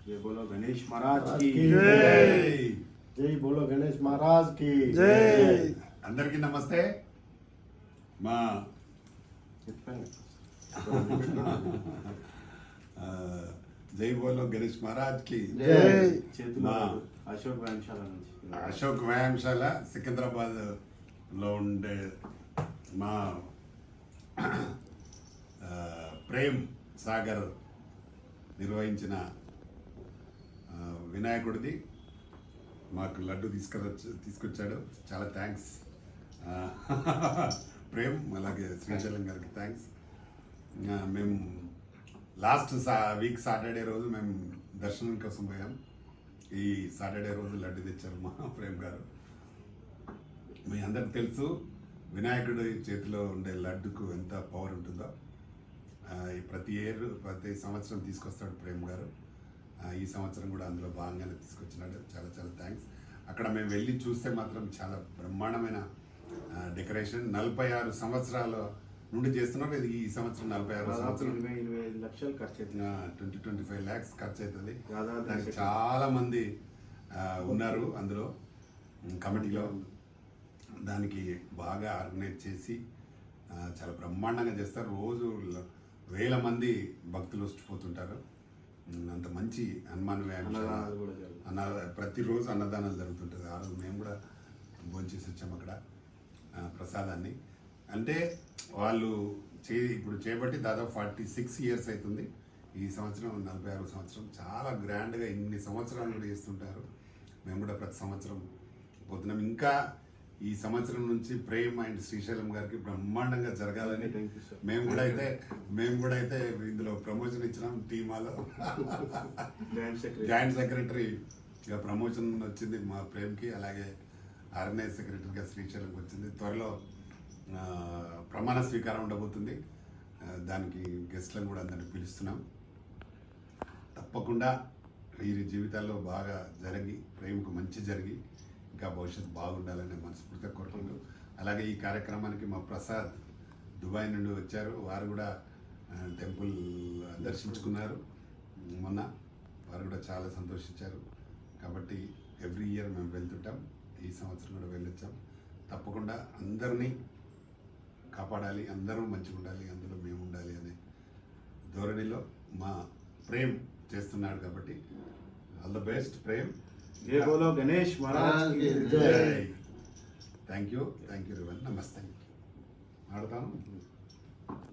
जय बोलो गणेश महाराज की जय। जय बोलो गणेश महाराज की जय। అందరికీ నమస్తే మా జై బోలో గణేష్ మహారాజ్ కి జై। చేతుల అశోక్ వ్యాయామశాల నుంచి అశోక్ వ్యాయామశాల సికింద్రాబాద్ లో ఉండే మా ప్రేమ్ సాగర్ నిర్వహించిన వినాయకుడిది మాకు లడ్డు తీసుకొచ్చాడు. చాలా థ్యాంక్స్ ప్రేమ్, అలాగే శ్రీశైలం గారికి థ్యాంక్స్. మేము లాస్ట్ వీక్ సాటర్డే రోజు మేము దర్శనం కోసం పోయాం. ఈ సాటర్డే రోజు లడ్డు తెచ్చారు మా ప్రేమ్ గారు. మీ అందరికి తెలుసు వినాయకుడి చేతిలో ఉండే లడ్డుకు ఎంత పవర్ ఉంటుందో. ప్రతి సంవత్సరం తీసుకొస్తాడు ప్రేమ్ గారు. ఈ సంవత్సరం కూడా అందులో భాగంగానే తీసుకొచ్చినాడు. చాలా చాలా థ్యాంక్స్. అక్కడ మేము వెళ్ళి చూస్తే మాత్రం చాలా బ్రహ్మాండమైన డెకరేషన్. 46 సంవత్సరాల నుండి చేస్తున్నారు. ఇది ఈ సంవత్సరం 46 సంవత్సరం 25 లక్షలు ఖర్చు అవుతుంది. 25 lakhs ఖర్చు అవుతుంది. దాదాపు దానికి చాలా మంది ఉన్నారు అందులో కమిటీలో. దానికి బాగా ఆర్గనైజ్ చేసి చాలా బ్రహ్మాండంగా చేస్తారు. రోజు వేల మంది భక్తులు వచ్చిపోతుంటారు. అంత మంచి హనుమాన్ వ్యాయామశాల ప్రతిరోజు అన్నదానాలు జరుగుతుంటుంది. ఆ రోజు మేము కూడా భోంచేసి వచ్చాము అక్కడ ప్రసాదాన్ని. అంటే వాళ్ళు ఇప్పుడు చేపట్టి దాదాపు 46 years అవుతుంది. ఈ సంవత్సరం 46వ సంవత్సరం. చాలా గ్రాండ్గా ఇన్ని సంవత్సరాలు కూడా చేస్తుంటారు. మేము కూడా ప్రతి సంవత్సరం పోతున్నాం. ఇంకా ఈ సంవత్సరం నుంచి ప్రేమ్ అండ్ శ్రీశైలం గారికి బ్రహ్మాండంగా జరగాలని మేము కూడా అయితే ఇందులో ప్రమోషన్ ఇచ్చినాం. టీమాలో జాయింట్ సెక్రటరీ ప్రమోషన్ వచ్చింది మా ప్రేమ్కి. అలాగే ఆర్గనైజ్ సెక్రటరీగా శ్రీశైలంకి వచ్చింది. త్వరలో ప్రమాణ స్వీకారం ఉండబోతుంది. దానికి గెస్ట్లను కూడా అందరినీ పిలుస్తున్నాం. తప్పకుండా వీరి జీవితాల్లో బాగా జరిగి ప్రేమకు మంచి జరిగి ఇంకా భవిష్యత్తు బాగుండాలని మనస్ఫూర్తిగా కోరుకుంటూ, అలాగే ఈ కార్యక్రమానికి మా ప్రసాద్ దుబాయ్ నుండి వచ్చారు. వారు కూడా టెంపుల్ దర్శించుకున్నారు మొన్న. వారు కూడా చాలా సంతోషించారు. కాబట్టి ఎవ్రీ ఇయర్ మేము వెళ్తుంటాం. ఈ సంవత్సరం కూడా వెళ్ళొచ్చాం. తప్పకుండా అందరినీ కాపాడాలి, అందరూ మంచిగా ఉండాలి, అందులో మేము ఉండాలి అనే ధోరణిలో మా ప్రేమ్ చేస్తున్నాడు. కాబట్టి ఆల్ ద బెస్ట్ ప్రేమ్. जय बोलो गणेश महाराज की जय। Thank you రివన్. నమస్తే. ఆడతాను.